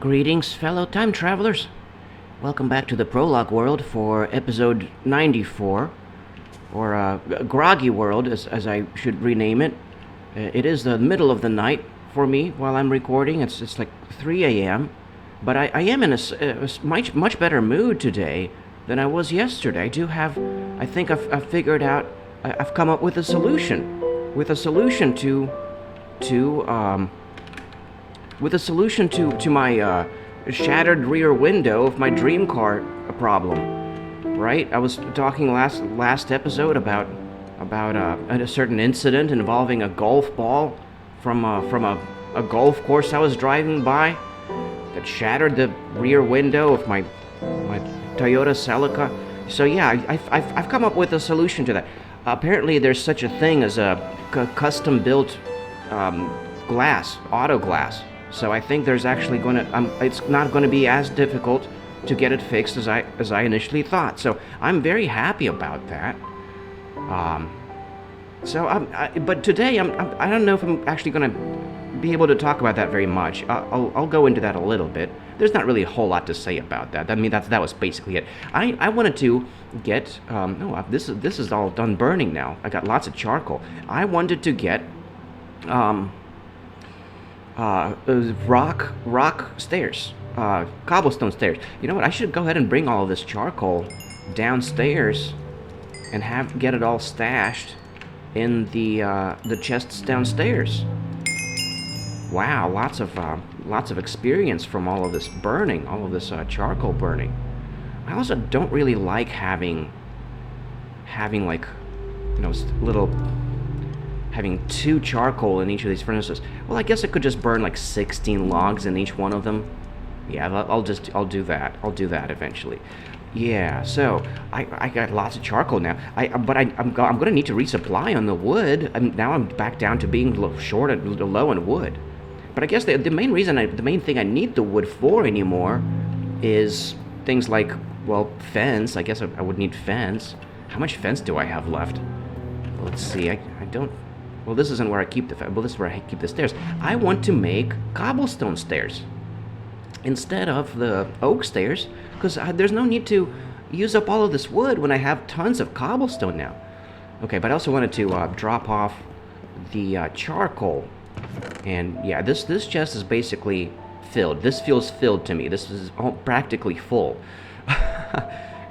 Greetings, fellow time travelers. Welcome back to the Prologue world for episode 94, or Groggy World, as I should rename it. It is the middle of the night for me while I'm recording. It's like 3 a.m., but I am in a much better mood today than I was yesterday. I think I've figured out, I've come up with a solution. To with a solution to my shattered rear window of my dream car problem. Right? I was talking last episode about a certain incident involving a golf ball from a golf course I was driving by that shattered the rear window of my Toyota Celica. So yeah, I've come up with a solution to that. Apparently, there's such a thing as a custom-built auto glass. So I think there's actually it's not going to be as difficult to get it fixed as I initially thought. So I'm very happy about that. But today I don't know if I'm actually going to be able to talk about that very much. I'll go into that a little bit. There's not really a whole lot to say about that. I mean, that was basically it. I wanted to get this is all done burning now. I got lots of charcoal. I wanted to get rock stairs, cobblestone stairs. You know what? I should go ahead and bring all of this charcoal downstairs and get it all stashed in the chests downstairs. Wow, lots of experience from all of this burning, all of this charcoal burning. I also don't really like having like, having 2 charcoal in each of these furnaces. Well, I guess I could just burn like 16 logs in each one of them. Yeah, I'll do that. I'll do that eventually. Yeah, so I got lots of charcoal now. I'm gonna need to resupply on the wood. Now I'm back down to being short and low on wood. But I guess the main thing I need the wood for anymore is things like, well, fence. I guess I would need fence. How much fence do I have left? Let's see. I don't. Well, this isn't where I keep the fence. Well, this is where I keep the stairs. I want to make cobblestone stairs instead of the oak stairs, because there's no need to use up all of this wood when I have tons of cobblestone now. Okay, but I also wanted to drop off the charcoal. And yeah, this chest is basically filled. This feels filled to me. This is practically full.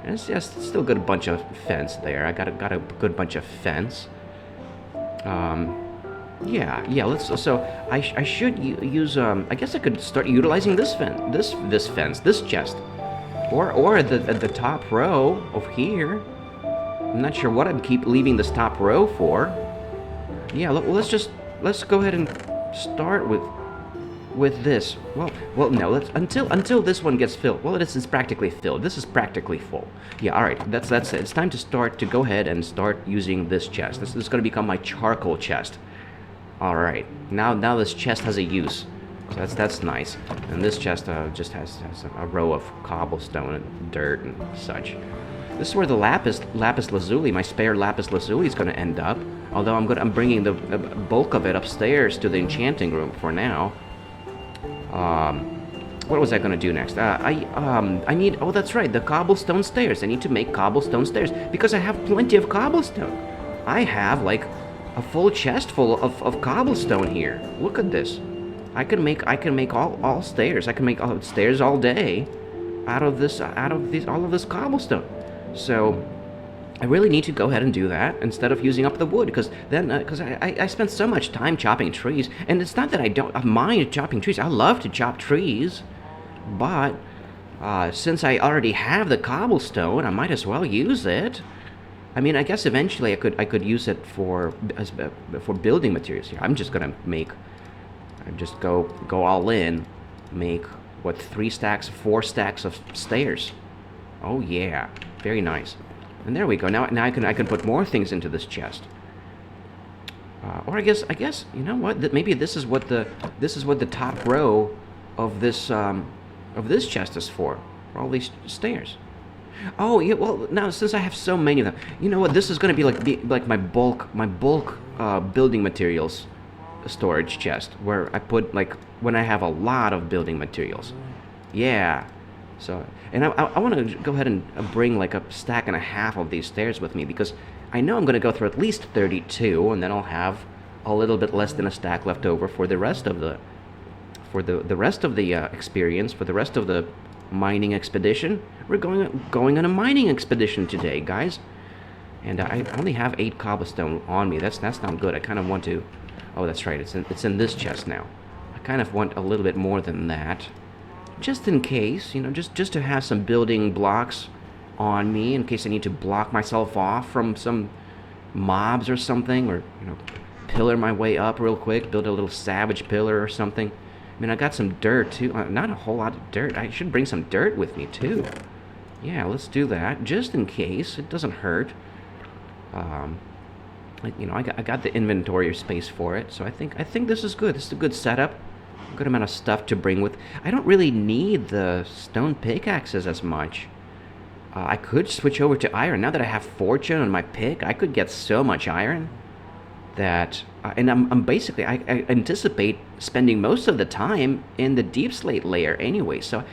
It's just still got a bunch of fence there. I got a good bunch of fence. Yeah. So I should use. I guess I could start utilizing this chest, or the top row over here. I'm not sure what I'd keep leaving this top row for. Yeah, let's go ahead and start with this. Well, no. Until this one gets filled. Well, this is practically filled. This is practically full. Yeah, all right. That's it. It's time to go ahead and start using this chest. This is going to become my charcoal chest. All right. Now this chest has a use. So that's nice. And this chest just has a row of cobblestone and dirt and such. This is where the lapis lazuli, my spare lapis lazuli, is going to end up. Although I'm bringing the bulk of it upstairs to the enchanting room for now. What was I going to do next? I need. Oh, that's right, the cobblestone stairs. I need to make cobblestone stairs because I have plenty of cobblestone. I have like a full chest full of cobblestone here. Look at this. I can make all stairs. I can make stairs all day out of all of this cobblestone. So I really need to go ahead and do that instead of using up the wood, because I spent so much time chopping trees, and it's not that I don't mind chopping trees. I love to chop trees, but since I already have the cobblestone, I might as well use it. I mean, I guess eventually I could use it for building materials here. I'm just gonna go all in, make 4 stacks of stairs. Oh yeah, very nice. And there we go. Now I can put more things into this chest. Or I guess you know what? Maybe this is what the top row of this chest is for all these stairs. Oh yeah. Well, now since I have so many of them, you know what? This is going to be like my bulk building materials storage chest where I put like when I have a lot of building materials. Yeah. So, and I want to go ahead and bring like a stack and a half of these stairs with me because I know I'm going to go through at least 32, and then I'll have a little bit less than a stack left over for the rest of the experience, for the rest of the mining expedition. We're going on a mining expedition today, guys. And I only have 8 cobblestone on me. That's not good. I kind of want to. Oh, that's right. It's in this chest now. I kind of want a little bit more than that, just in case. You know, just to have some building blocks on me in case I need to block myself off from some mobs or something, or you know, pillar my way up real quick. Build a little savage pillar or something. I mean, I got some dirt too. Not a whole lot of dirt. I should bring some dirt with me too. Yeah, let's do that just in case. It doesn't hurt. Like, you know, I got the inventory space for it, so I think this is good. This is a good setup. A good amount of stuff to bring with. I don't really need the stone pickaxes as much. I could switch over to iron. Now that I have fortune on my pick, I could get so much iron that, and I'm basically, I anticipate spending most of the time in the deep slate layer anyway. So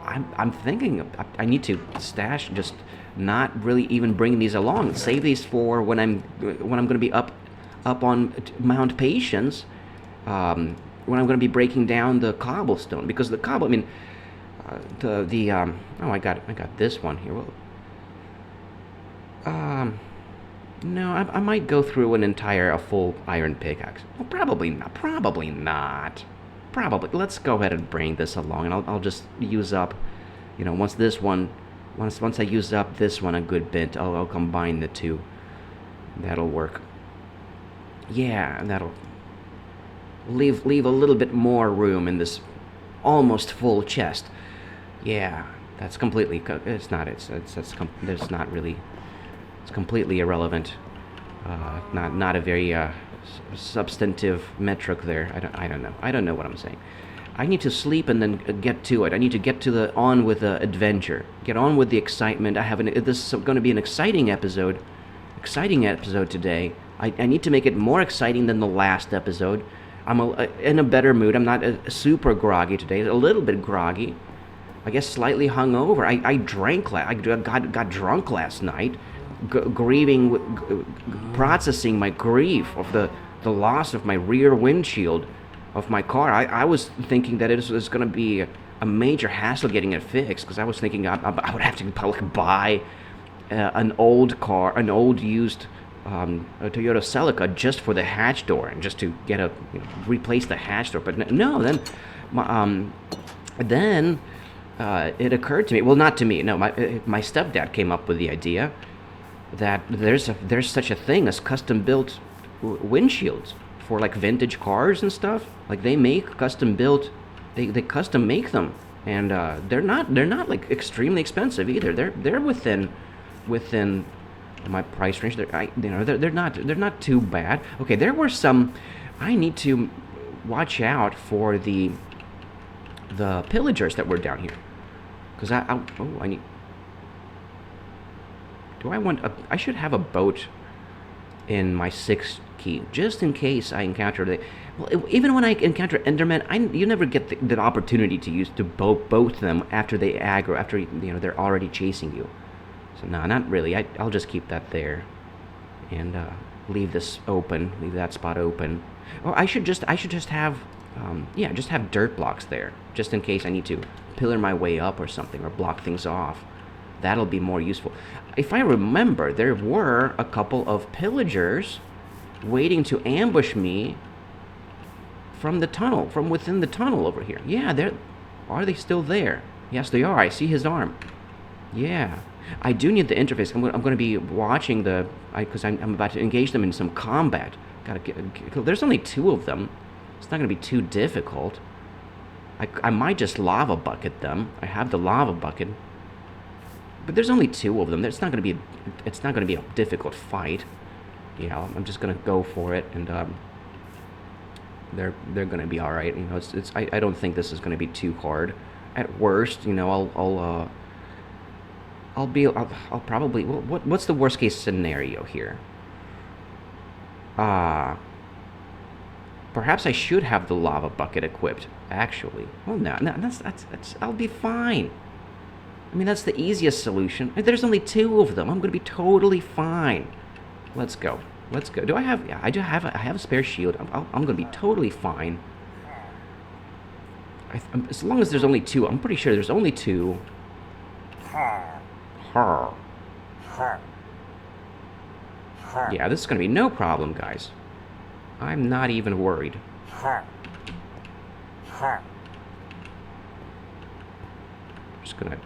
I'm thinking I need to stash, just not really even bring these along. Save these for when I'm going to be up on Mount Patience, when I'm going to be breaking down the cobblestone, because the cobble. I mean, oh, I got this one here. Well, no, I might go through a full iron pickaxe. Well, probably not. Probably not. Probably. Let's go ahead and bring this along, and I'll just use up, you know, once I use up this one a good bit, I'll combine the two. That'll work. Yeah, and that'll leave a little bit more room in this almost full chest. Yeah, that's completely. It's not. There's not really. It's completely irrelevant. Not a very substantive metric there. I don't know. I don't know what I'm saying. I need to sleep and then get to it. I need to get on with the adventure. Get on with the excitement. This is going to be an exciting episode. Exciting episode today. I need to make it more exciting than the last episode. I'm in a better mood. I'm not super groggy today. A little bit groggy. I guess slightly hungover. I got drunk last night, processing my grief of the loss of my rear windshield of my car. I was thinking that it was going to be a major hassle getting it fixed, because I was thinking I would have to buy an old used a Toyota Celica just for the hatch door, and just to get replace the hatch door. But no, then it occurred to me. Well, not to me. No, my stepdad came up with the idea that there's such a thing as custom built windshields for like vintage cars and stuff. Like they make custom built, they custom make them, and they're not like extremely expensive either. They're within my price range. They're not too bad. Okay, there were some. I need to watch out for the pillagers that were down here, because I need. Do I want I should have a boat in my 6th key, just in case I encounter even when I encounter Endermen, you never get the opportunity to boat them after they aggro, after they're already chasing you. So no, not really. I'll just keep that there, and leave this open, leave that spot open. Or I should just have just have dirt blocks there, just in case I need to pillar my way up or something, or block things off. That'll be more useful. If I remember, there were a couple of pillagers waiting to ambush me from within the tunnel over here. Yeah, are they still there? Yes, they are. I see his arm. Yeah, I do need the interface. I'm going to be watching because I'm about to engage them in some combat. There's only 2 of them. It's not going to be too difficult. I might just lava bucket them. I have the lava bucket. But there's only 2 of them. It's not going to be a difficult fight. Yeah, I'm just going to go for it, and they're going to be all right. I don't think this is going to be too hard. At worst, I'll probably. What's the worst case scenario here? Perhaps I should have the lava bucket equipped, actually. Well, no, I'll be fine. I mean, that's the easiest solution. There's only 2 of them. I'm going to be totally fine. Let's go. Let's go. Do I have... Yeah, I have a spare shield. I'm going to be totally fine. As long as there's only 2. I'm pretty sure there's only 2. Yeah, this is going to be no problem, guys. I'm not even worried. Just gonna...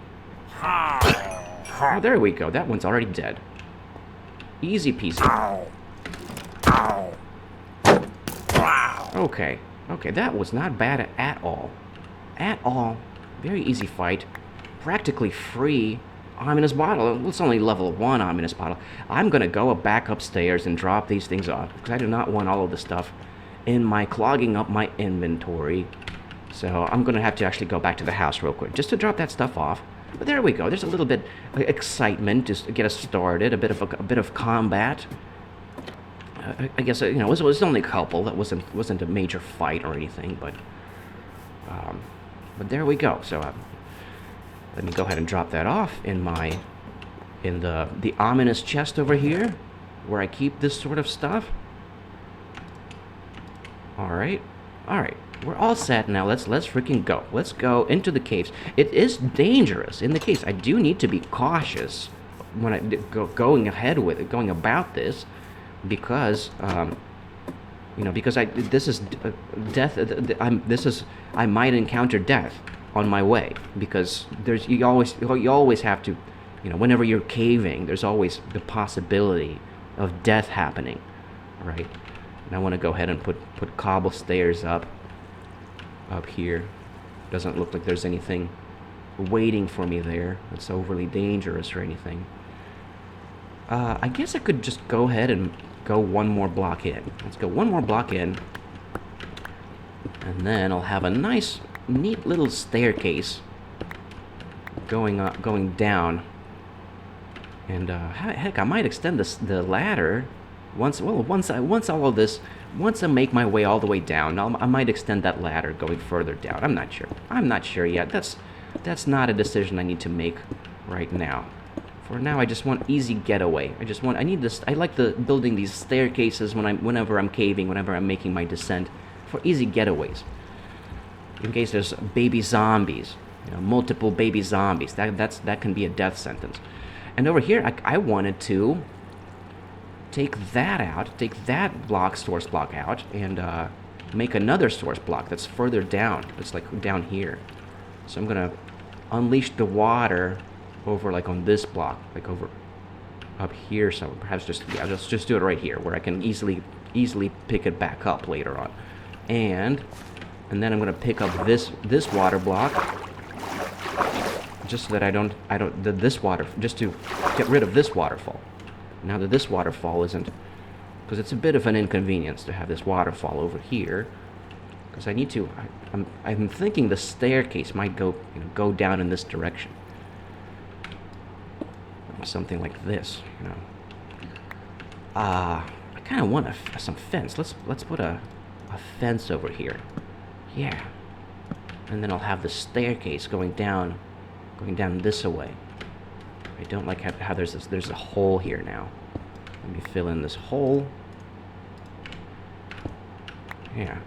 Oh, there we go. That one's already dead. Easy peasy. Okay. Okay, that was not bad at all. At all. Very easy fight. Practically free. Ominous bottle. It's only level 1 ominous bottle. I'm gonna go back upstairs and drop these things off because I do not want all of the stuff in my clogging up my inventory. So I'm gonna have to actually go back to the house real quick just to drop that stuff off. But there we go. There's a little bit of excitement just to get us started. A bit of combat. I guess you know it was only a couple. That wasn't a major fight or anything. But there we go. So. Let me go ahead and drop that off in the ominous chest over here, where I keep this sort of stuff. All right, we're all set now. Let's freaking go. Let's go into the caves. It is dangerous in the caves. I do need to be cautious when I going about this, because you know, because this is death. I might encounter death on my way, because you always have to, you know, whenever you're caving, there's always the possibility of death happening, right? And I want to go ahead and put cobble stairs up here. Doesn't look like there's anything waiting for me there that's overly dangerous or anything. I guess I could just go ahead and go 1 more block in. Let's go 1 more block in, and then I'll have a nice neat little staircase going up, going down, and heck, I might extend the ladder once I make my way all the way down. I might extend that ladder going further down. I'm not sure yet. That's not a decision I need to make right now. For now, I just want easy getaway. I need this. I like building these staircases whenever I'm caving, whenever I'm making my descent, for easy getaways. In case there's baby zombies, you know, multiple baby zombies, that can be a death sentence. And over here, I wanted to take that source block out, and make another source block that's further down. It's like down here. So I'm gonna unleash the water over like on this block, like over up here. So perhaps let's just do it right here, where I can easily pick it back up later on, and then I'm gonna pick up this water block, just so that just to get rid of this waterfall. Now that this waterfall isn't, because it's a bit of an inconvenience to have this waterfall over here, because I need to. I'm thinking the staircase might go down in this direction, something like this, you know. I kind of want some fence. Let's put a fence over here. Yeah, and then I'll have the staircase going down this way. I don't like how there's a hole here now. Let me fill in this hole. Yeah.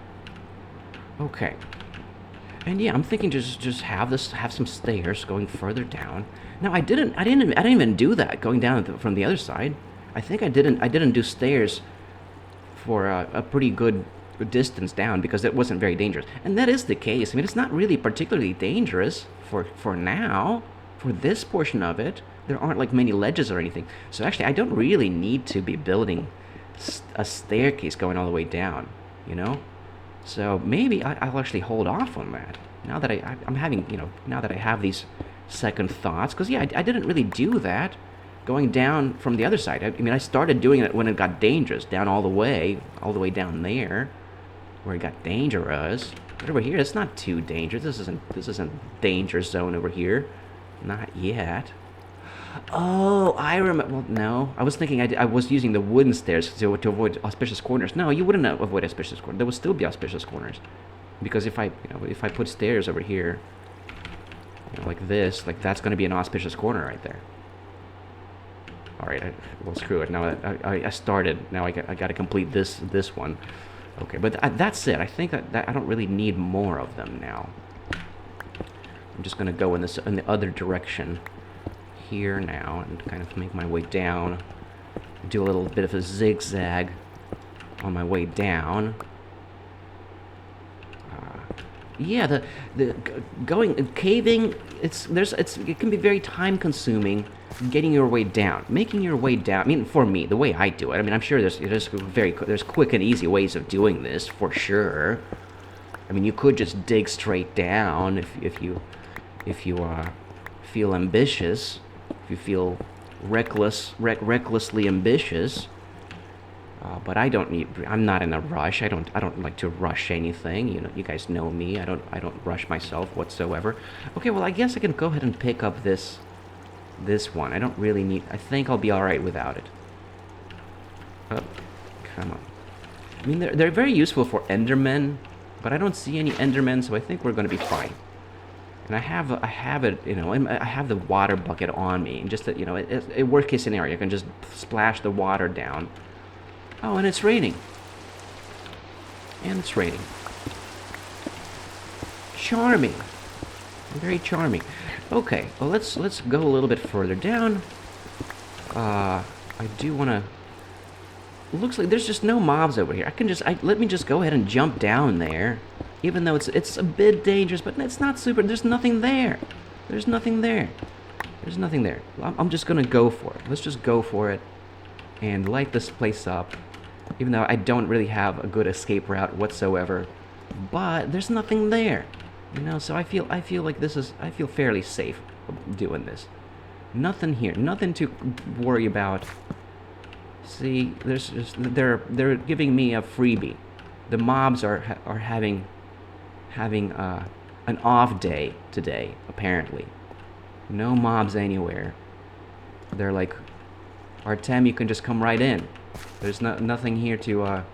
Okay. And yeah, I'm thinking just have some stairs going further down. Now I didn't even do that going down from the other side. I think I didn't do stairs for a pretty good distance down, because it wasn't very dangerous. And that is the case. I mean, it's not really particularly dangerous for now. For this portion of it, there aren't like many ledges or anything. So actually, I don't really need to be building a staircase going all the way down, you know? So maybe I'll actually hold off on that now that I'm having, you know, now that I have these second thoughts. Because yeah, I didn't really do that going down from the other side. I mean, I started doing it when it got dangerous, down all the way down there, where it got dangerous. But over here, it's not too dangerous. This isn't danger zone over here, not yet. Oh, I remember. Well, no, I was thinking I was using the wooden stairs to avoid auspicious corners. No, you wouldn't avoid auspicious corners. There would still be auspicious corners, because if I put stairs over here, like this, like that's going to be an auspicious corner right there. All right, well, screw it. Now I started. Now I got to complete this one. Okay, but that's it. I think that I don't really need more of them now. I'm just gonna go in the other direction here now and kind of make my way down. Do a little bit of a zigzag on my way down. Yeah, the going caving. It can be very time consuming. Getting your way down, making your way down. I mean, for me, the way I do it. I mean, I'm sure there's quick and easy ways of doing this for sure. I mean, you could just dig straight down if you feel ambitious, if you feel recklessly ambitious. But I'm not in a rush. I don't like to rush anything. You guys know me. I don't rush myself whatsoever. Okay, well, I guess I can go ahead and pick up this one. I don't really need... I think I'll be alright without it. Oh, come on. I mean, they're very useful for Endermen, but I don't see any Endermen, so I think we're going to be fine. And I have it, I have the water bucket on me, and just that, a worst case scenario, I can just splash the water down. Oh, and it's raining. And it's raining. Charming. Very charming. Okay, well, let's go a little bit further down. I do want to... Looks like there's just no mobs over here. Let me just go ahead and jump down there. Even though it's a bit dangerous, but it's not super... There's nothing there. There's nothing there. There's nothing there. I'm just going to go for it. Let's just go for it and light this place up. Even though I don't really have a good escape route whatsoever. But there's nothing there. So I feel like I feel fairly safe doing this. Nothing here, nothing to worry about. See, they're giving me a freebie. The mobs are having an off day today, apparently. No mobs anywhere. They're like, Artem, you can just come right in. There's nothing here to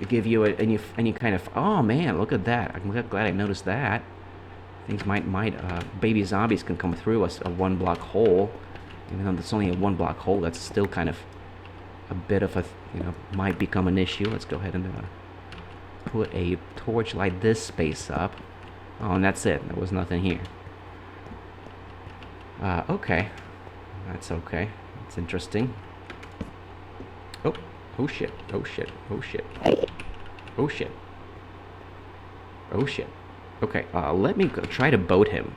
give you any kind of... Oh man, look at that. I'm glad I noticed that. Things might baby zombies can come through a one block hole. Even though it's only a one block hole, that's still kind of a bit of a, might become an issue. Let's go ahead and put a torch, light this space up. Oh, and that's it. There was nothing here. Okay. That's okay. It's interesting. Oh shit, oh shit, oh shit. Oh shit. Oh shit. Okay, let me try to boat him.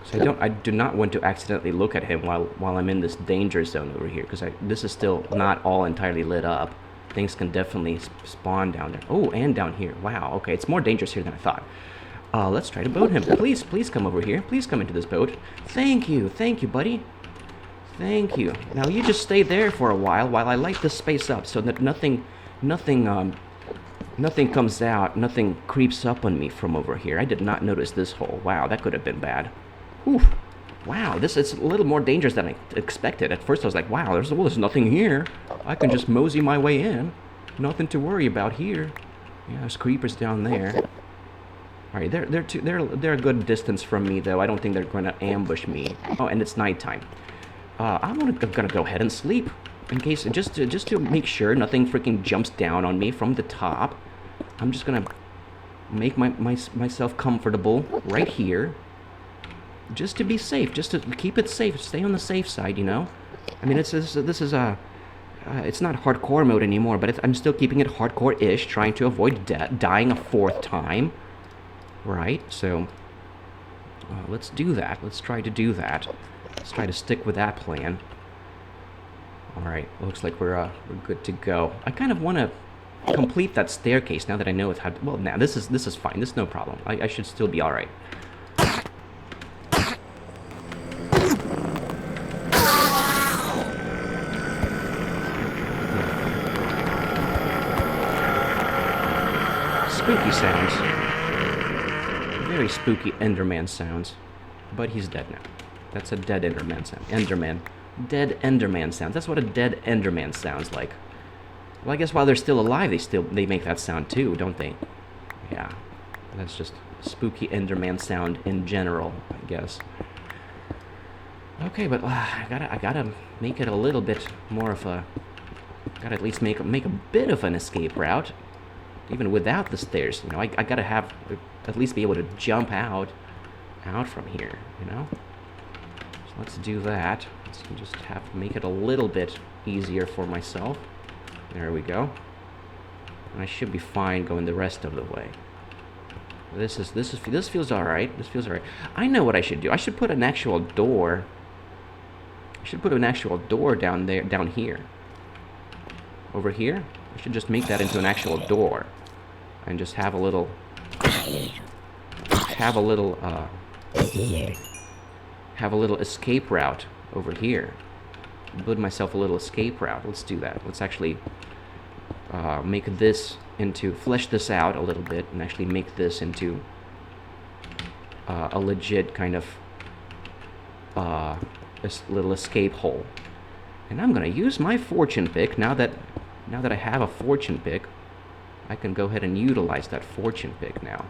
So I do not want to accidentally look at him while I'm in this danger zone over here, because this is still not all entirely lit up. Things can definitely spawn down there. Oh, and down here. Wow, okay, it's more dangerous here than I thought. Let's try to boat him. Please come over here. Please come into this boat. Thank you, buddy. Thank you. Now you just stay there for a while I light this space up so that nothing comes out, nothing creeps up on me from over here. I did not notice this hole. Wow, that could have been bad. Whew. Wow, this is a little more dangerous than I expected. At first I was like, wow, there's nothing here. I can just mosey my way in. Nothing to worry about here. Yeah, there's creepers down there. All right, they're a good distance from me though. I don't think they're going to ambush me. Oh, and it's nighttime. I'm gonna go ahead and sleep in case, just to make sure nothing freaking jumps down on me from the top. I'm just gonna make myself comfortable right here, just to be safe, just to keep it safe, stay on the safe side, I mean, this is it's not hardcore mode anymore, but I'm still keeping it hardcore-ish, trying to avoid dying a fourth time, right? So let's do that. Let's try to do that. Let's try to stick with that plan. Alright, looks like we're good to go. I kind of want to complete that staircase now that I know it's how... Well, now this is fine. This is no problem. I should still be alright. Spooky sounds. Very spooky Enderman sounds. But he's dead now. That's a dead Enderman sound. Enderman. Dead Enderman sounds. That's what a dead Enderman sounds like. Well, I guess while they're still alive, they make that sound too, don't they? Yeah. That's just spooky Enderman sound in general, I guess. Okay, but I gotta make it a little bit more of a... Gotta at least make a bit of an escape route. Even without the stairs, you know, I gotta have... At least be able to jump out from here, you know? So let's do that. Let's just have to make it a little bit easier for myself. There we go. And I should be fine going the rest of the way. This feels alright. This feels alright. I know what I should do. I should put an actual door. I should put an actual door down there, down here. Over here. I should just make that into an actual door, and just have a little escape route over here. Build myself a little escape route. Let's do that. Let's actually make this into, flesh this out a little bit, and actually make this into a legit kind of little escape hole. And I'm gonna use my fortune pick now that I have a fortune pick. I can go ahead and utilize that fortune pick now.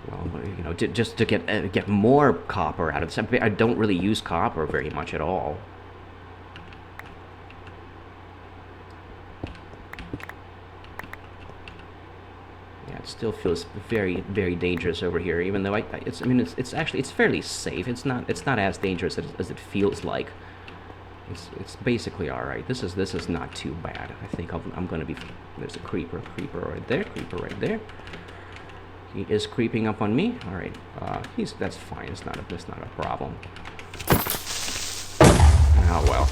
Well, you know, just to get more copper out of this. I don't really use copper very much at all. Yeah, it still feels very, very dangerous over here. Even though it's actually fairly safe. It's not as dangerous as it feels like. It's basically all right. This is not too bad. I think I'm gonna be. There's a creeper right there. Creeper right there. He is creeping up on me. All right. That's fine. That's not a problem. Oh well.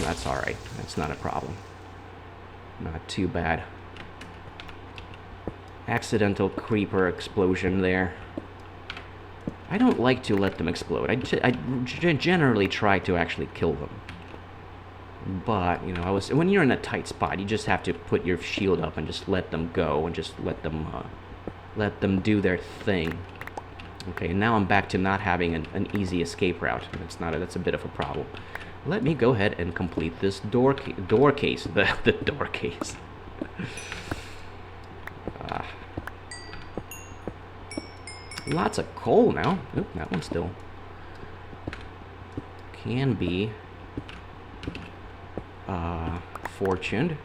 That's all right. That's not a problem. Not too bad. Accidental creeper explosion there. I don't like to let them explode. I generally try to actually kill them. But, you know, when you're in a tight spot, you just have to put your shield up and just let them go and just let them do their thing. Okay, now I'm back to not having an easy escape route. That's a bit of a problem. Let me go ahead and complete this door case. The door case. Lots of coal now. Oop, that one still can be fortuned.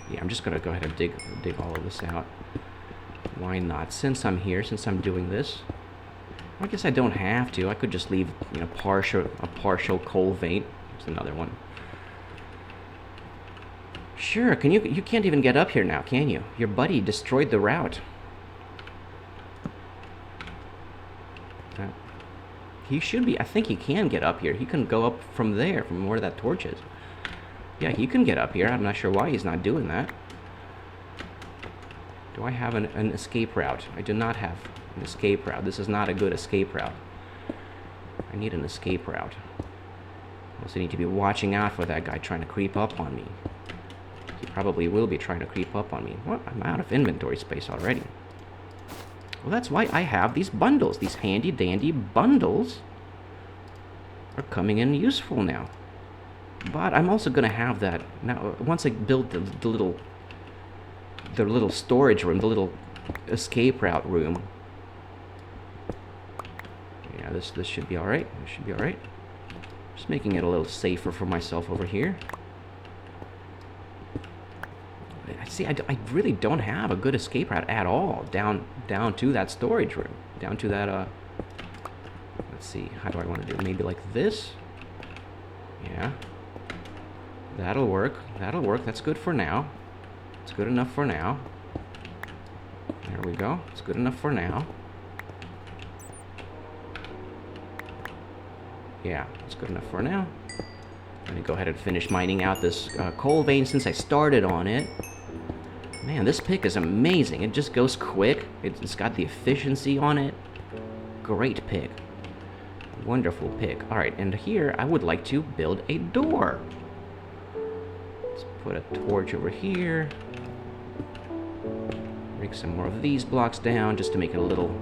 Yeah, I'm just gonna go ahead and dig all of this out. Why not? Since I'm here, since I'm doing this, I guess I don't have to. I could just leave, you know, a partial coal vein. There's another one. Sure, you can't even get up here now, can you? Your buddy destroyed the route. He should be, I think he can get up here. He can go up from there, from where that torch is. Yeah, he can get up here. I'm not sure why he's not doing that. Do I have an escape route? I do not have an escape route. This is not a good escape route. I need an escape route. I also need to be watching out for that guy trying to creep up on me. He probably will be trying to creep up on me. What? I'm out of inventory space already. Well, that's why I have these bundles. These handy-dandy bundles are coming in useful now. But I'm also going to have that... Now, once I build the little storage room, the little escape route room... Yeah, this should be alright. This should be alright. Just making it a little safer for myself over here. See, I really don't have a good escape route at all down to that storage room, down to that, let's see, how do I want to do it? Maybe like this? Yeah. That'll work. That'll work. That's good for now. It's good enough for now. There we go. It's good enough for now. Yeah, it's good enough for now. Let me go ahead and finish mining out this coal vein since I started on it. Man, this pick is amazing. It just goes quick. It's got the efficiency on it. Great pick. Wonderful pick. All right, and here I would like to build a door. Let's put a torch over here. Break some more of these blocks down just to make it a little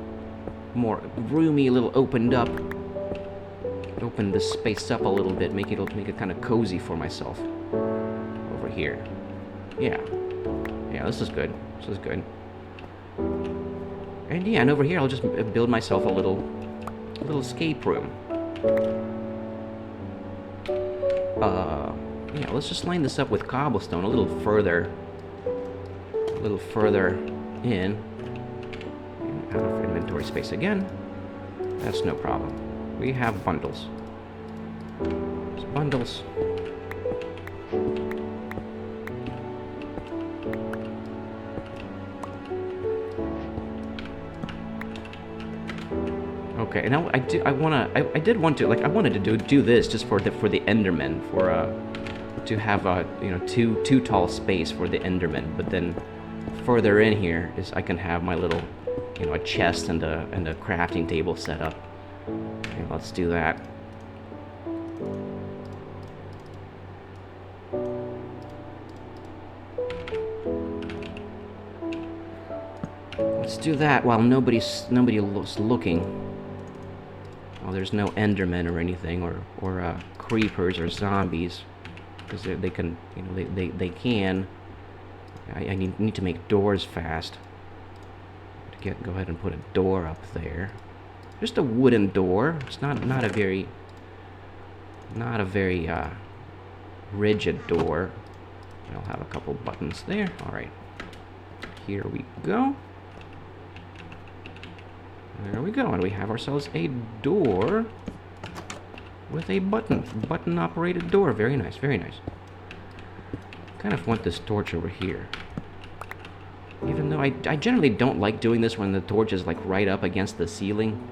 more roomy, a little opened up. Open this space up a little bit, make it kind of cozy for myself. Over here. Yeah. Yeah, this is good. This is good. And yeah, and over here I'll just build myself a little escape room. Yeah, let's just line this up with cobblestone a little further in. And out of inventory space again. That's no problem. We have bundles. There's bundles. Okay, now I wanted to do this just for the Endermen, to have a too tall space for the Endermen, but then further in here is I can have my little a chest and a crafting table set up. Okay, let's do that. Let's do that while nobody looks looking. Well, there's no Endermen or anything, or creepers or zombies, because they can, they can. I need to make doors fast. Go ahead and put a door up there. Just a wooden door. It's not a very rigid door. I'll have a couple buttons there. All right. Here we go. There we go, and we have ourselves a door with a button-operated door. Very nice, very nice. Kind of want this torch over here. Even though I generally don't like doing this when the torch is like right up against the ceiling,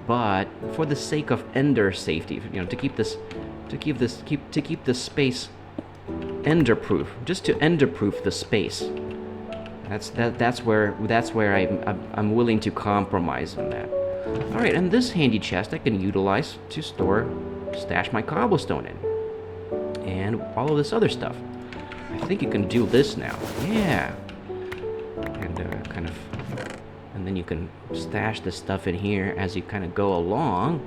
but for the sake of ender safety, to keep this space ender-proof, just to ender-proof the space. That's where I'm willing to compromise on that. All right, and this handy chest I can utilize to stash my cobblestone in, and all of this other stuff. I think you can do this now. Yeah, and and then you can stash this stuff in here as you kind of go along.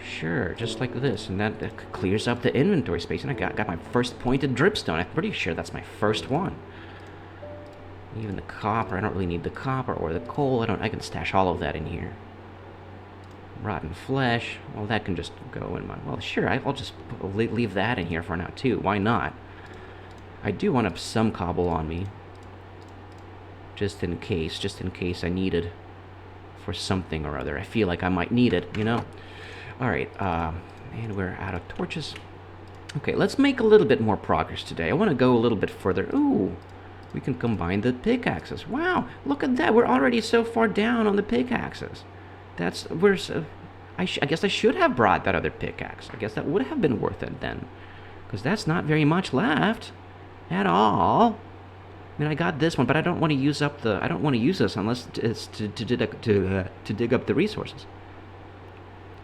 Sure, just like this, and that clears up the inventory space. And I got my first pointed dripstone. I'm pretty sure that's my first one. Even the copper, I don't really need the copper or the coal. I can stash all of that in here. Rotten flesh, well, that can just go in my, well, sure, I'll just leave that in here for now too. Why not? I do want to have some cobble on me, just in case I need it for something or other. I feel like I might need it, All right, and we're out of torches. Okay, let's make a little bit more progress today. I want to go a little bit further. Ooh. We can combine the pickaxes. Wow, look at that. We're already so far down on the pickaxes. I guess I should have brought that other pickaxe. I guess that would have been worth it then, because that's not very much left at all. I mean, I got this one, but I don't want to use up the. I don't want to use this unless it's to dig up the resources.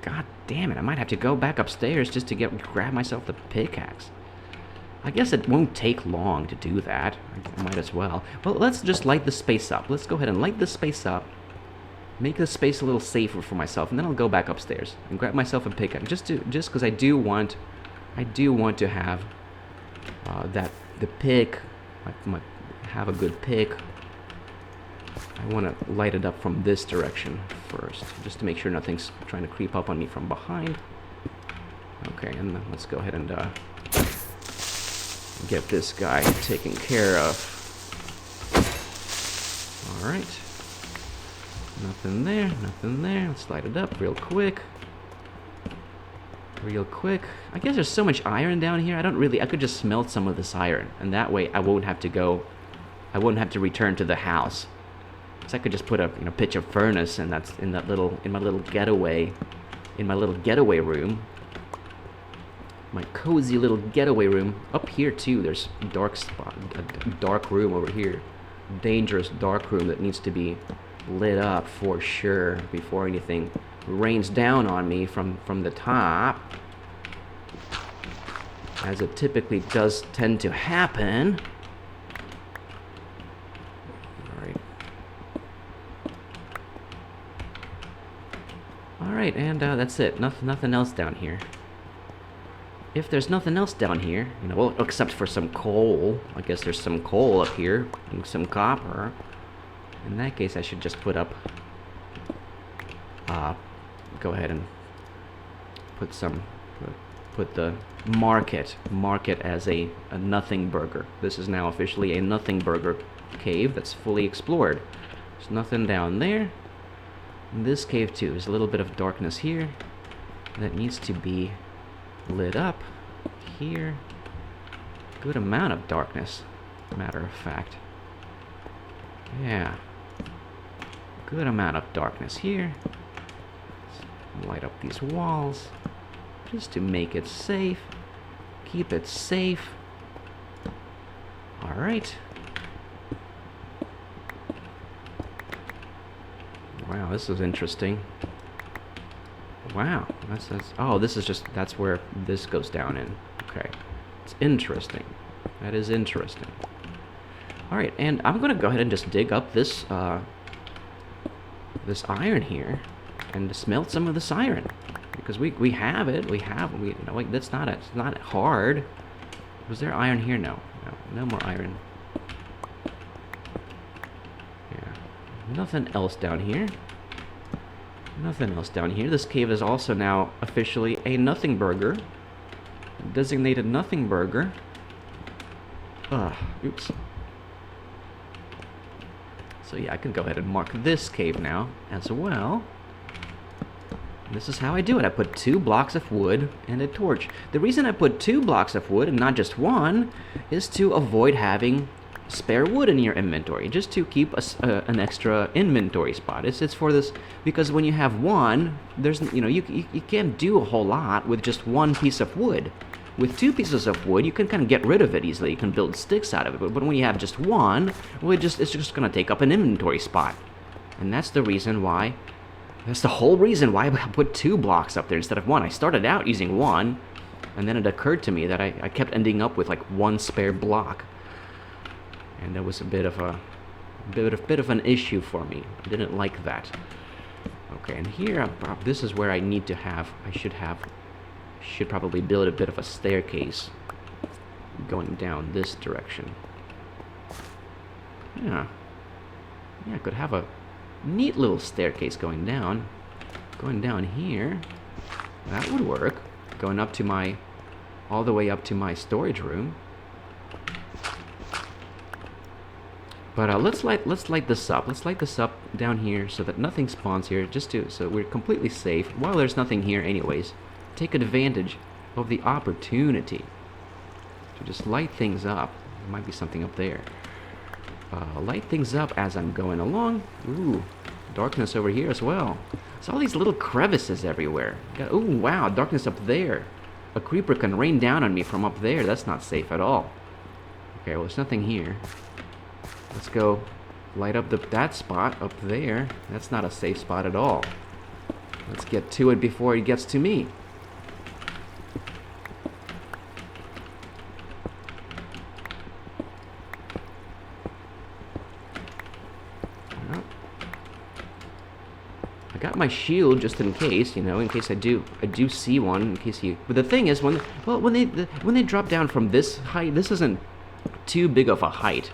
God damn it! I might have to go back upstairs just to grab myself the pickaxe. I guess it won't take long to do that. I might as well. Well, let's just light the space up. Let's go ahead and light the space up. Make the space a little safer for myself, and then I'll go back upstairs and grab myself a pickaxe. Just because I do want to have the pick. Have a good pick. I want to light it up from this direction first, just to make sure nothing's trying to creep up on me from behind. Okay, and then let's go ahead and get this guy taken care of. Alright. Nothing there, nothing there. Let's light it up real quick. Real quick. I guess there's so much iron down here. I could just smelt some of this iron, and that way I won't have to return to the house. So I could just put a pitch of furnace, and that's in my little getaway room. My cozy little getaway room. Up here too, there's a dark room over here. Dangerous dark room that needs to be lit up for sure before anything rains down on me from the top, as it typically does tend to happen. All right, and that's it. Nothing else down here. If there's nothing else down here, you know, well, except for some coal. I guess there's some coal up here and some copper. In that case, I should just put up. Go ahead and put some. Put the mark it as a nothing burger. This is now officially a nothing burger cave that's fully explored. There's nothing down there. In this cave too, there's a little bit of darkness here that needs to be lit up. Here, good amount of darkness, matter of fact. Yeah, good amount of darkness here. Let's light up these walls just to make it safe, keep it safe. All right. Wow, this is interesting. Wow, that's oh, this is just, that's where this goes down in. Okay, it's interesting. That is interesting. All right, and I'm gonna go ahead and just dig up this this iron here, and smelt some of this iron, because we have it. We you know, like, that's not it's not hard. Was there iron here? No, no more iron. Nothing else down here. Nothing else down here. This cave is also now officially a nothing burger. Designated nothing burger. Oops. So yeah, I can go ahead and mark this cave now as well. This is how I do it. I put 2 blocks of wood and a torch. The reason I put 2 blocks of wood and not just 1 is to avoid having spare wood in your inventory, just to keep an extra inventory spot. It's for this, because when you have 1, there's, you know, you can't do a whole lot with just 1 piece of wood. With 2 pieces of wood, you can kind of get rid of it easily. You can build sticks out of it. But when you have just 1, well, it's just going to take up an inventory spot, and that's the reason why. That's the whole reason why I put 2 blocks up there instead of 1. I started out using 1, and then it occurred to me that I kept ending up with like 1 spare block. And that was a bit of an issue for me. I didn't like that. Okay, and here, this is where I need to have. Should probably build a bit of a staircase going down this direction. Yeah, I could have a neat little staircase going down here. That would work. Going up to all the way up to my storage room. But let's light this up. Let's light this up down here so that nothing spawns here, so we're completely safe. While there's nothing here anyways, take advantage of the opportunity to just light things up. There might be something up there. Light things up as I'm going along. Ooh, darkness over here as well. There's all these little crevices everywhere. Ooh, wow, darkness up there. A creeper can rain down on me from up there. That's not safe at all. Okay, well, there's nothing here. Let's go light up that spot up there. That's not a safe spot at all. Let's get to it before it gets to me. Well, I got my shield just in case, you know, in case I do see one. In case you. But the thing is, when they drop down from this height, this isn't too big of a height.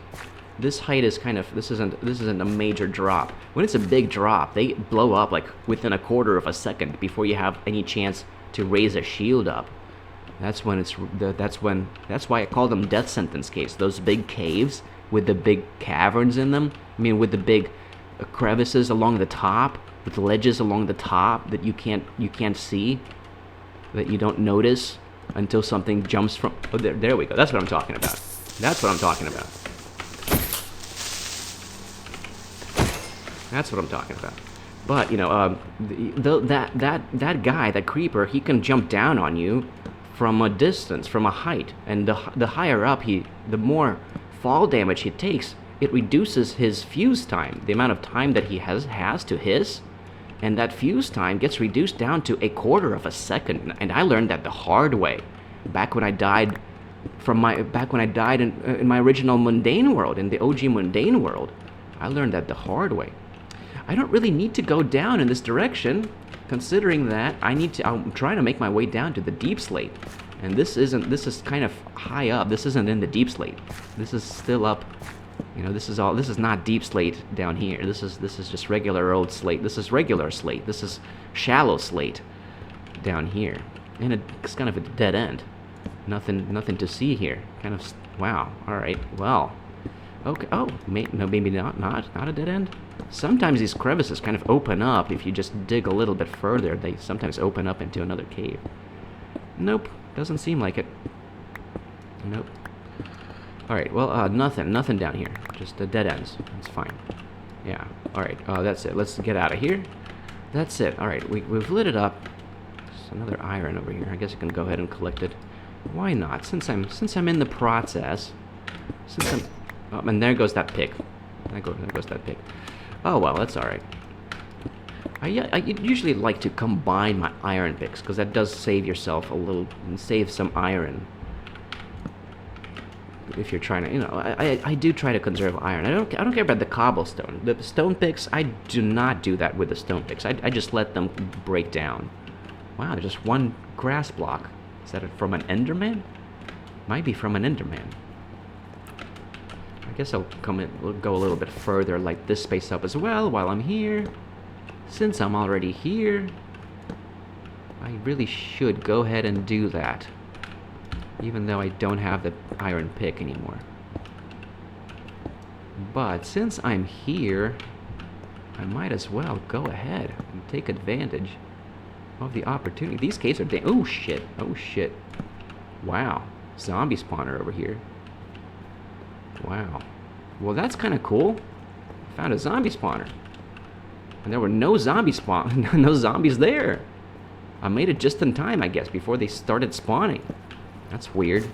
This height is kind of, this isn't a major drop. When it's a big drop, they blow up like within a quarter of a second before you have any chance to raise a shield up. That's when that's why I call them death sentence caves. Those big caves with the big caverns in them. I mean, with the big crevices along the top, with ledges along the top that you can't see, that you don't notice until something jumps from. Oh, there we go. That's what I'm talking about. That's what I'm talking about. That's what I'm talking about. But, you know, that guy, that creeper, he can jump down on you from a height. And the higher up the more fall damage he takes. it reduces his fuse time, the amount of time that he has to hiss, and that fuse time gets reduced down to 1/4 of a second. And I learned that the hard way, back when I died in my original mundane world, in the OG mundane world. I learned that the hard way. I don't really need to go down in this direction, considering that I'm trying to make my way down to the deep slate. And this is kind of high up. This isn't in the deep slate. This is still up. You know, this is not deep slate down here. This is just regular old slate. This is regular slate. This is shallow slate down here. And it's kind of a dead end. Nothing to see here. Kind of, wow. All right. Well, okay. Oh, maybe not a dead end. Sometimes these crevices kind of open up. If you just dig a little bit further, they sometimes open up into another cave. Nope, doesn't seem like it. Nope. All right. Well, nothing down here. Just the dead ends. That's fine. Yeah. All right. That's it. Let's get out of here. That's it. All right. We've lit it up. There's another iron over here. I guess I can go ahead and collect it. Why not? Since I'm in the process. And there goes that pick. There goes that pick. Oh well, that's all right. I usually like to combine my iron picks because that does save yourself a little, save some iron. If you're trying to, you know, I do try to conserve iron. I don't care about the cobblestone. The stone picks, I do not do that with the stone picks. I just let them break down. Wow, there's just one grass block. Is that from an Enderman? Might be from an Enderman. I guess we'll go a little bit further, light this space up as well while I'm here. Since I'm already here, I really should go ahead and do that. Even though I don't have the iron pick anymore. But since I'm here, I might as well go ahead and take advantage of the opportunity. These caves are oh shit, oh shit. Wow, zombie spawner over here. Wow. Well, that's kind of cool. I found a zombie spawner. And there were no no zombies there. I made it just in time, I guess, before they started spawning. That's weird.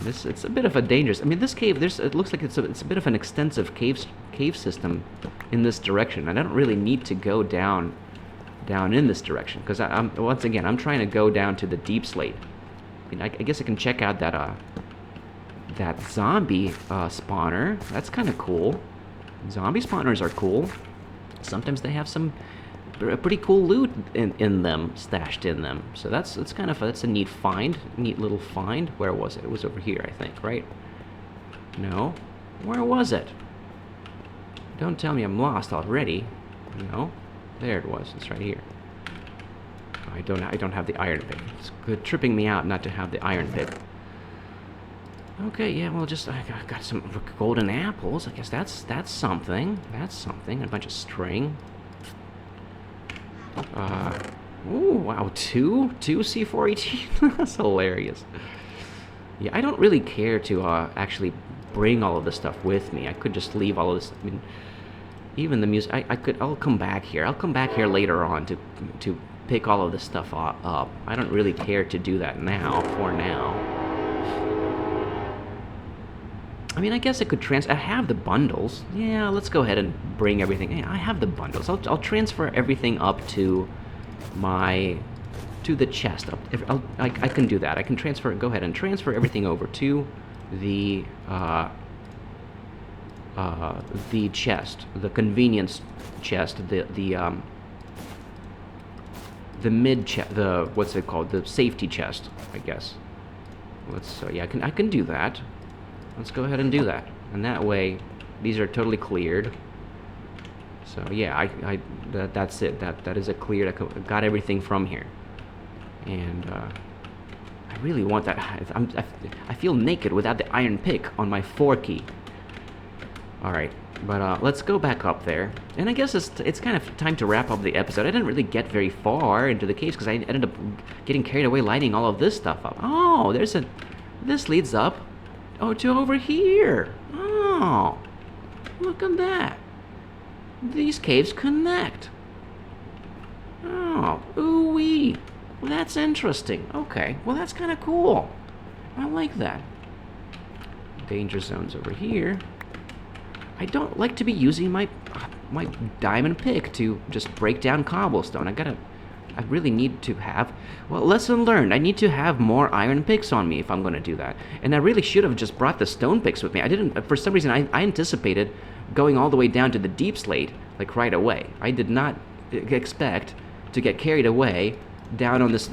It's a bit of a dangerous. I mean, this cave. It looks like it's a bit of an extensive cave system in this direction. And I don't really need to go down in this direction because I'm once again I'm trying to go down to the deep slate. I mean, I guess I can check out that zombie spawner. That's kind of cool. Zombie spawners are cool. Sometimes they have some pretty cool loot in them, stashed in them. So that's a neat find, neat little find. Where was it? It was over here, I think, right? No, where was it? Don't tell me I'm lost already. No, there it was. It's right here. I don't have the iron pick. It's good tripping me out not to have the iron pick. Okay, yeah, well, I got some golden apples. I guess that's something. That's something. A bunch of string. Ooh, wow, two C418. That's hilarious. Yeah, I don't really care to actually bring all of this stuff with me. I could just leave all of this. I mean, even the music. I'll come back here. I'll come back here later on to pick all of this stuff up. I don't really care to do that now. For now. I mean, I guess I could I have the bundles. Yeah, let's go ahead and bring everything. Yeah, I have the bundles. I'll transfer everything up to the chest. I can do that. I can go ahead and transfer everything over to the chest, the convenience chest, the mid chest, what's it called? The safety chest, I guess. Yeah, I can do that. Let's go ahead and do that. And that way, these are totally cleared. So yeah, that's it. That is a cleared. I got everything from here. And I really want that. I feel naked without the iron pick on my 4 key. All right, but let's go back up there. And I guess it's kind of time to wrap up the episode. I didn't really get very far into the caves because I ended up getting carried away lighting all of this stuff up. Oh, this leads up. Oh, to over here. Oh, look at that. These caves connect. Oh, ooh-wee. Well, that's interesting. Okay, well, that's kind of cool. I like that. Danger zones over here. I don't like to be using my diamond pick to just break down cobblestone. I really need to have, well, lesson learned. I need to have more iron picks on me if I'm going to do that. And I really should have just brought the stone picks with me. I didn't, for some reason, I anticipated going all the way down to the deep slate, like right away. I did not expect to get carried away down on this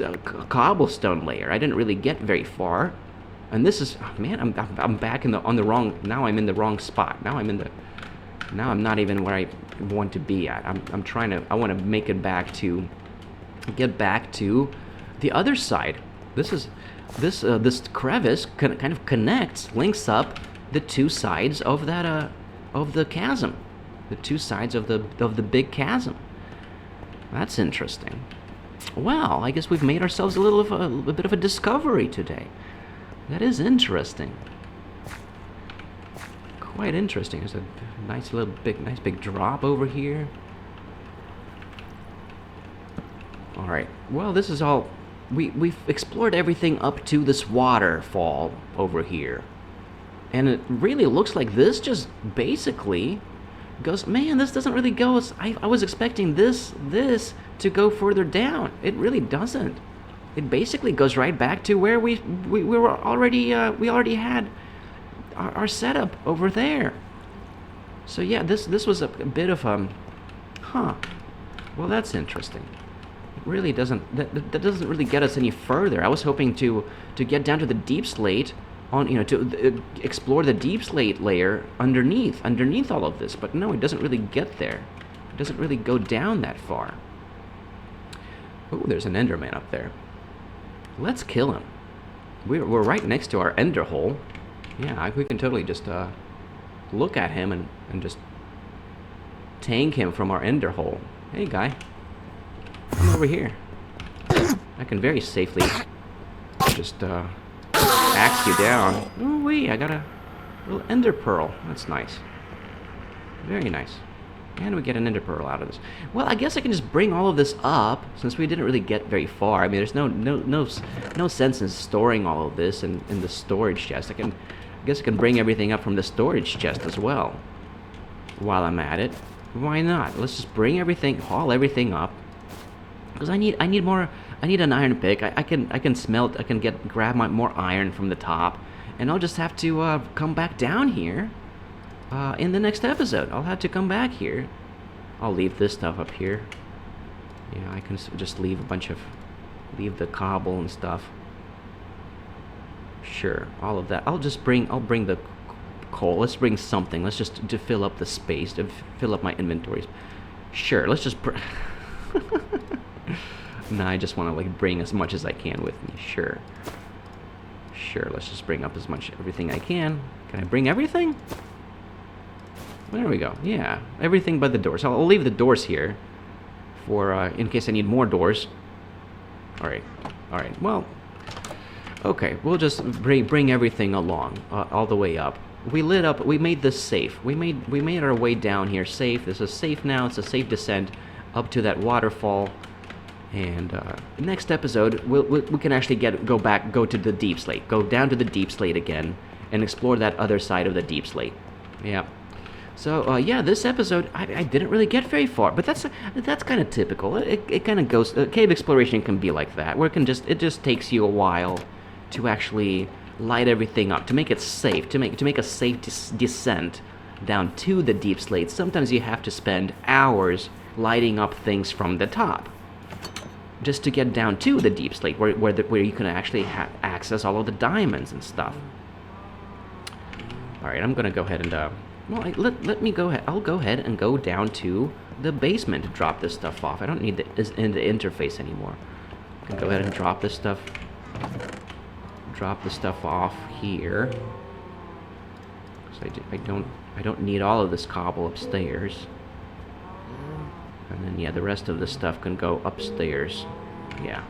cobblestone layer. I didn't really get very far. And this is, oh, man, I'm back on the wrong, now I'm in the wrong spot. Now I'm not even where I want to be at. I want to make it back to, get back to the other side. This crevice kind of links up the two sides of that of the chasm, the two sides of the big chasm. That's interesting. Well, I guess we've made ourselves a bit of a discovery today. That is interesting. Quite interesting. There's a nice big drop over here. All right. Well, this is all. We've explored everything up to this waterfall over here, and it really looks like this just basically goes. Man, this doesn't really go as I was expecting. This to go further down. It really doesn't. It basically goes right back to where we were already. We already had our setup over there. So yeah, this was a bit of huh. Well, that's interesting. Really doesn't that doesn't really get us any further. I was hoping to get down to the deep slate on to explore the deep slate layer underneath all of this, but no, it doesn't really get there. It doesn't really go down that far. Oh, there's an Enderman up there. Let's kill him. We're right next to our Ender hole. Yeah, we can totally just look at him and just tank him from our Ender hole. Hey, guy. Come over here. I can very safely just axe you down. Ooh wee, I got a little ender pearl. That's nice. Very nice. And we get an ender pearl out of this. Well, I guess I can just bring all of this up since we didn't really get very far. I mean, there's no sense in storing all of this in the storage chest. I guess I can bring everything up from the storage chest as well. While I'm at it, why not? Let's just bring everything, haul everything up. Because I need an iron pick. I can smelt. I can grab more iron from the top, and I'll just have to come back down here in the next episode. I'll have to come back here. I'll leave this stuff up here. Yeah, I can just leave the cobble and stuff. Sure, all of that. I'll bring the coal. Let's bring something. Let's just to fill up the space, to fill up my inventories. Sure, let's just. Nah, I just want to bring as much as I can with me. Sure, let's just bring up everything I can. Can I bring everything? There we go. Yeah, everything but the doors. I'll leave the doors here for in case I need more doors. All right. Well, okay. We'll just bring everything along all the way up. We made this safe. We made our way down here safe. This is safe now. It's a safe descent up to that waterfall. And next episode, we can actually go to the deep slate, go down to the deep slate again, and explore that other side of the deep slate. Yeah. So yeah, this episode I didn't really get very far, but that's kind of typical. It kind of goes. Cave exploration can be like that, where it just takes you a while to actually light everything up, to make it safe, to make a safe descent down to the deep slate. Sometimes you have to spend hours lighting up things from the top, just to get down to the deep slate, where you can actually access all of the diamonds and stuff. All right, I'm gonna go ahead and let me go ahead. I'll go ahead and go down to the basement to drop this stuff off. I don't need the interface anymore. I can go ahead and drop this stuff off here. So I don't need all of this cobble upstairs. And then, yeah, the rest of the stuff can go upstairs. Yeah.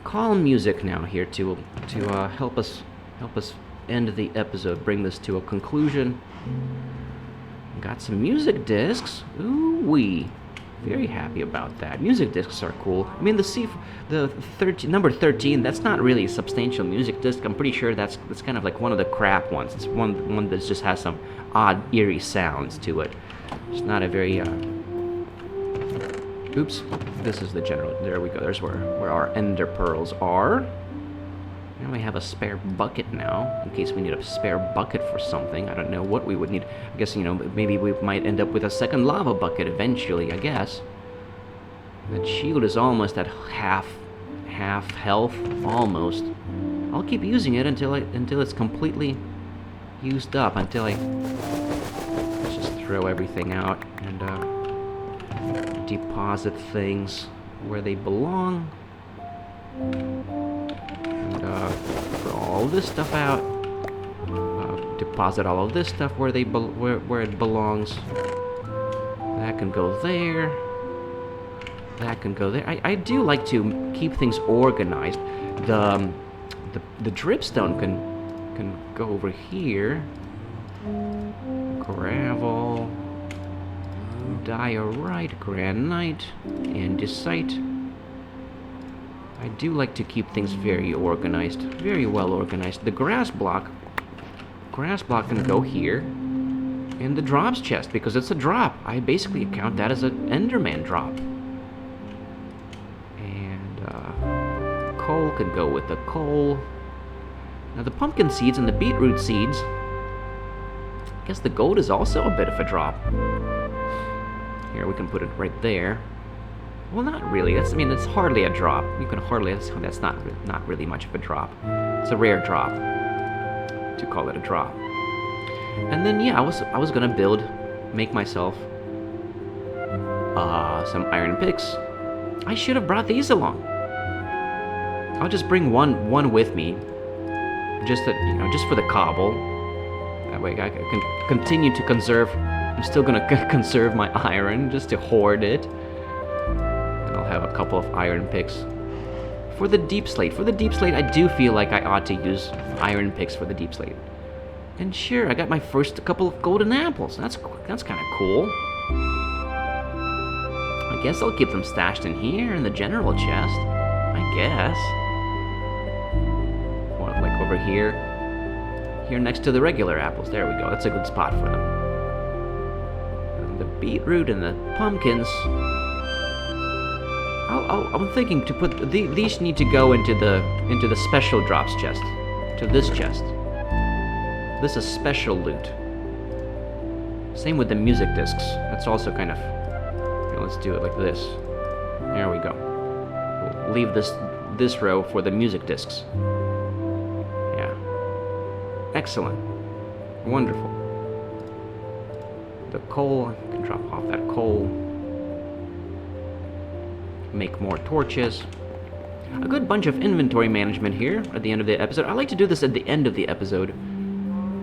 Calm music now here to help us end the episode, bring this to a conclusion. Got some music discs. Ooh wee. Very happy about that. Music discs are cool. I mean, number 13. That's not really a substantial music disc. I'm pretty sure that's kind of like one of the crap ones. It's one that just has some odd, eerie sounds to it. It's not a very. Oops. This is the general. There we go. There's where our ender pearls are. And we have a spare bucket now, in case we need a spare bucket for something. I don't know what we would need. I guess, maybe we might end up with a second lava bucket eventually, I guess. That shield is almost at half health, almost. I'll keep using it until it's completely used up, let's just throw everything out and deposit things where they belong. Throw all this stuff out. Deposit all of this stuff where it belongs. That can go there. That can go there. I do like to keep things organized. The dripstone can go over here. Gravel, diorite, granite, andesite. I do like to keep things very organized, very well organized. The grass block can go here in the drops chest because it's a drop. I basically count that as an Enderman drop. And coal can go with the coal. Now the pumpkin seeds and the beetroot seeds, I guess the gold is also a bit of a drop. Here, we can put it right there. Well, not really. It's hardly a drop. That's not really much of a drop. It's a rare drop to call it a drop. And then yeah, I was gonna make myself some iron picks. I should have brought these along. I'll just bring one with me, just for the cobble. That way I can continue to conserve. I'm still gonna conserve my iron just to hoard it. I'll have a couple of iron picks for the deep slate. For the deep slate, I do feel like I ought to use iron picks for the deep slate. And sure, I got my first couple of golden apples. That's kind of cool. I guess I'll keep them stashed in here in the general chest. I guess. Or like over here. Here next to the regular apples. There we go. That's a good spot for them. And the beetroot and the pumpkins. I'm thinking to put these need to go into the special drops chest, to this chest. This is special loot. Same with the music discs. That's also kind of. Let's do it like this. There we go. We'll leave this row for the music discs. Yeah. Excellent. Wonderful. The coal. I can drop off that coal. Make more torches. A good bunch of inventory management here at the end of the episode. I like to do this at the end of the episode.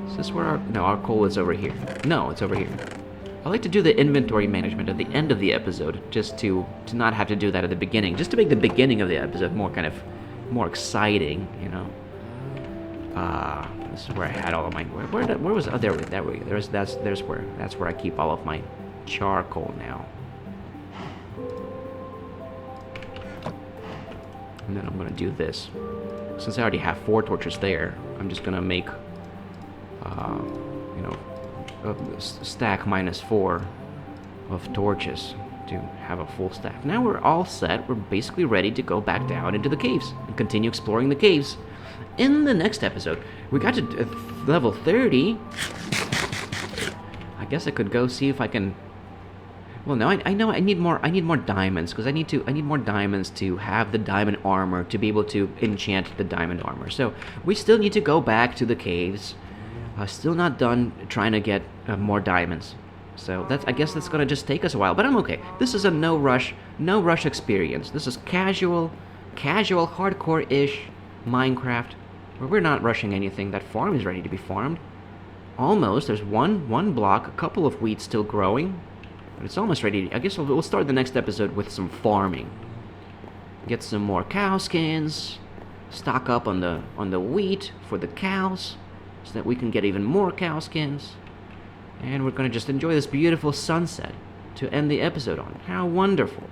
Is this where our coal is over here? No, it's over here. I like to do the inventory management at the end of the episode, just to not have to do that at the beginning, just to make the beginning of the episode more exciting, This is where I had all of my. Where was? Oh, there we go. That's where I keep all of my charcoal now. And then I'm gonna do this. Since I already have 4 torches there, I'm just gonna make, a stack -4 of torches to have a full stack. Now we're all set. We're basically ready to go back down into the caves and continue exploring the caves. In the next episode, we got to level 30. I guess I could go see if I can. Well, no, I know I need more diamonds because I need more diamonds to have the diamond armor to be able to enchant the diamond armor. So we still need to go back to the caves. Still not done trying to get more diamonds. So I guess that's gonna just take us a while, but I'm okay. This is a no rush experience. This is casual, hardcore-ish Minecraft where we're not rushing anything. That farm is ready to be farmed. Almost. There's one block, a couple of wheat still growing. But it's almost ready. I guess we'll start the next episode with some farming. Get some more cow skins. Stock up on the wheat for the cows, so that we can get even more cow skins. And we're gonna just enjoy this beautiful sunset to end the episode on. How wonderful.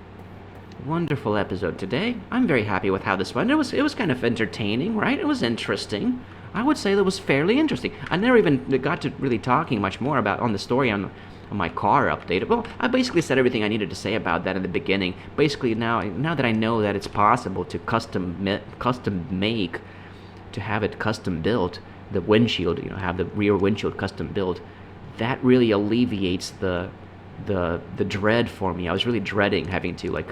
Wonderful episode today. I'm very happy with how this went. It was kind of entertaining, right? It was interesting. I would say that was fairly interesting. I never even got to really talking much more about on the story on my car update. Well, I basically said everything I needed to say about that in the beginning. Basically, now that I know that it's possible to custom make, to have it custom built, the windshield, have the rear windshield custom built, that really alleviates the dread for me. I was really dreading having to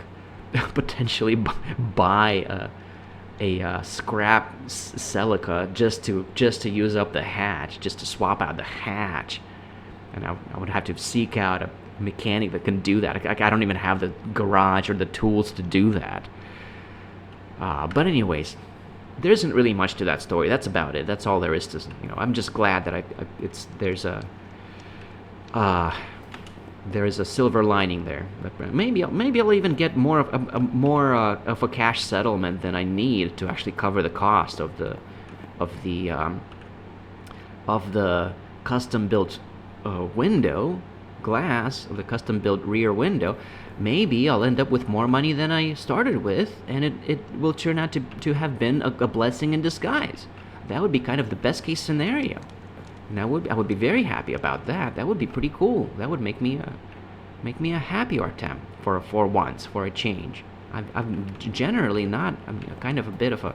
potentially buy a scrap Celica just to use up the hatch, just to swap out the hatch, and I would have to seek out a mechanic that can do that. I don't even have the garage or the tools to do that. But anyways, there isn't really much to that story. That's about it. That's all there is to. I'm just glad that there's a silver lining there. But maybe I'll even get more of a cash settlement than I need to actually cover the cost of the custom built window glass, of the custom built rear window. Maybe I'll end up with more money than I started with, and it will turn out to have been a blessing in disguise. That would be kind of the best case scenario. And I would be very happy about that. That would be pretty cool. That would make me a happy Artem for once, for a change. I'm generally not. I'm kind of a bit of a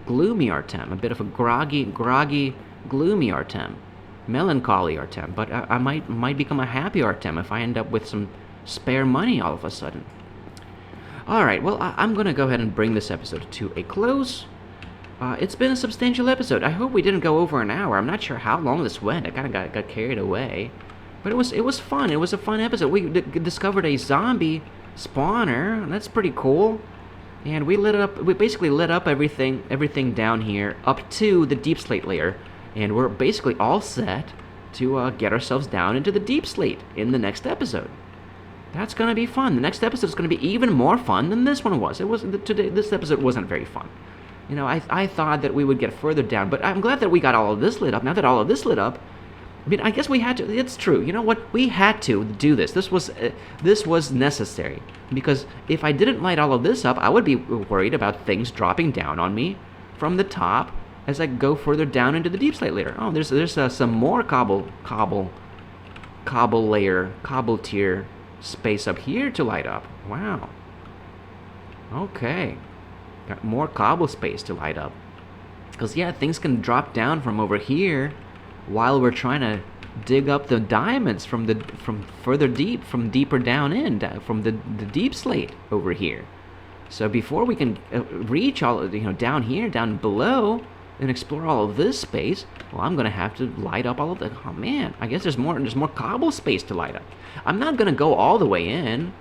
gloomy Artem, a bit of a groggy, gloomy Artem, melancholy Artem. But I might become a happy Artem if I end up with some spare money all of a sudden. All right. Well, I'm gonna go ahead and bring this episode to a close. It's been a substantial episode. I hope we didn't go over an hour. I'm not sure how long this went. I kind of got carried away. But it was fun. It was a fun episode. We discovered a zombie spawner. That's pretty cool. And we basically lit up everything down here up to the deep slate layer. And we're basically all set to get ourselves down into the deep slate in the next episode. That's going to be fun. The next episode is going to be even more fun than this one was. This episode wasn't very fun. I thought that we would get further down, but I'm glad that we got all of this lit up. Now that all of this lit up, I mean, I guess we had to. It's true. You know what? We had to do this. This was necessary, because if I didn't light all of this up, I would be worried about things dropping down on me from the top as I go further down into the deep slate layer. Oh, there's some more cobble tier space up here to light up. Wow. Okay. Got more cobble space to light up. Because, yeah, things can drop down from over here while we're trying to dig up the diamonds from deeper down in, from the deep slate over here. So before we can reach all, down here, down below, and explore all of this space, well, I'm going to have to light up all of the, oh man, I guess there's more cobble space to light up. I'm not going to go all the way in.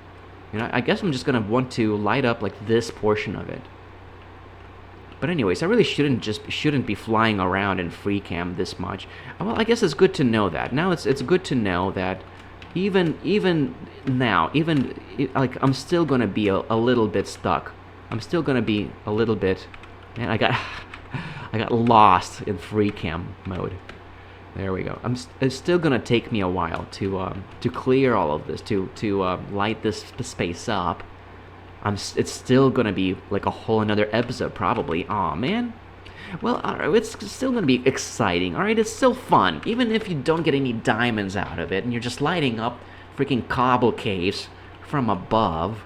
I guess I'm just going to want to light up like this portion of it. But anyways, I really shouldn't be flying around in free cam this much. Well, I guess it's good to know that. Now it's good to know that even now, I'm still gonna be a little bit stuck. I'm still gonna be a little bit, man, I got lost in free cam mode. There we go. It's still gonna take me a while to clear all of this, to light this space up. It's still gonna be like a whole another episode probably. Aw, man. Well, alright, it's still gonna be exciting. Alright, it's still fun, even if you don't get any diamonds out of it, and you're just lighting up freaking cobble caves from above.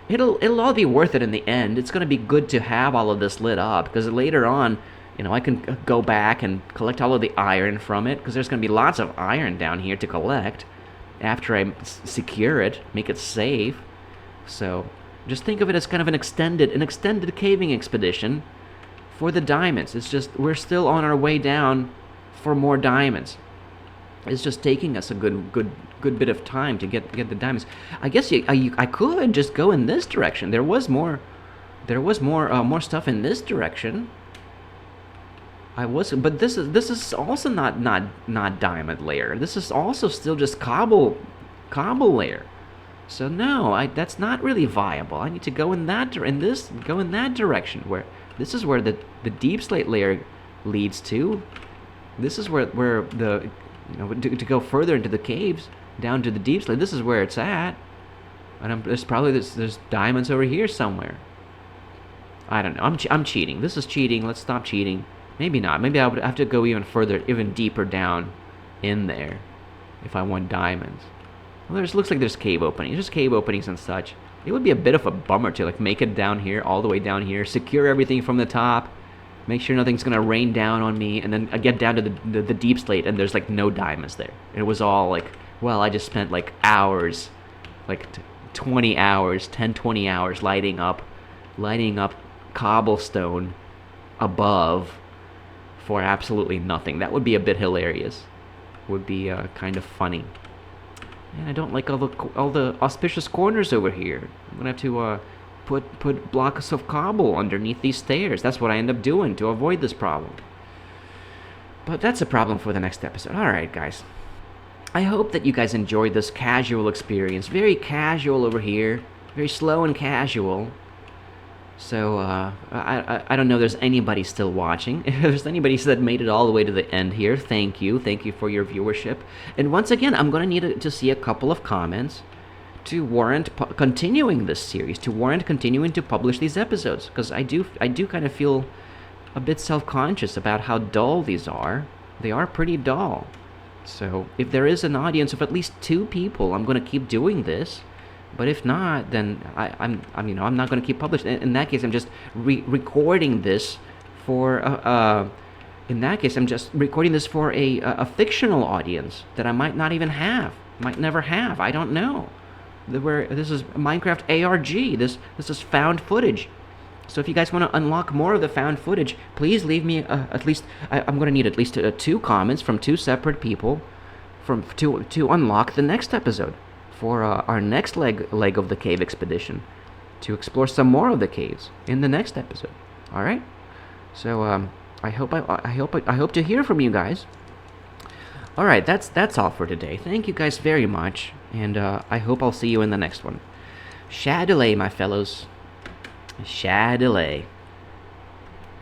It'll all be worth it in the end. It's gonna be good to have all of this lit up, because later on, I can go back and collect all of the iron from it, because there's gonna be lots of iron down here to collect after I secure it, make it safe. So just think of it as kind of an extended caving expedition for the diamonds. It's just we're still on our way down for more diamonds. It's just taking us a good bit of time to get the diamonds. I guess I could just go in this direction. There was more stuff in this direction. But this is also not diamond layer. This is also still just cobble layer. So no, that's not really viable. I need to go in that direction, where this is where the deep slate layer leads to. This is where the to go further into the caves, down to the deep slate. This is where it's at. And there's diamonds over here somewhere. I don't know. I'm cheating. This is cheating. Let's stop cheating. Maybe not. Maybe I would have to go even further, even deeper down in there if I want diamonds. Well, looks like there's cave openings. There's cave openings and such. It would be a bit of a bummer to like make it down here, all the way down here, secure everything from the top, make sure nothing's gonna rain down on me, and then I get down to the deep slate and there's like no diamonds there. It was all like, well, I just spent like hours, like 20 hours, 20 hours lighting up cobblestone above for absolutely nothing. That would be a bit hilarious. Would be kind of funny. And I don't like all the auspicious corners over here. I'm gonna have to put blocks of cobble underneath these stairs. That's what I end up doing to avoid this problem. But that's a problem for the next episode. Alright, guys. I hope that you guys enjoyed this casual experience. Very casual over here. Very slow and casual. So, I don't know if there's anybody still watching. If there's anybody that made it all the way to the end here, thank you. Thank you for your viewership. And once again, I'm going to need to see a couple of comments to warrant continuing this series, to warrant continuing to publish these episodes. Because I do kind of feel a bit self-conscious about how dull these are. They are pretty dull. So, if there is an audience of at least 2 people, I'm going to keep doing this. But if not, then I'm not going to keep publishing. In that case, I'm just recording this for in that case, I'm just recording this for a fictional audience that I might not even have, might never have. I don't know. This is Minecraft ARG. This is found footage. So if you guys want to unlock more of the found footage, please leave me at least. I'm going to need at least 2 comments from 2 separate people, to unlock the next episode. For our next leg of the cave expedition, to explore some more of the caves in the next episode. All right. So I hope to hear from you guys. All right. That's all for today. Thank you guys very much, and I hope I'll see you in the next one. Shadilay, my fellows. Shadilay.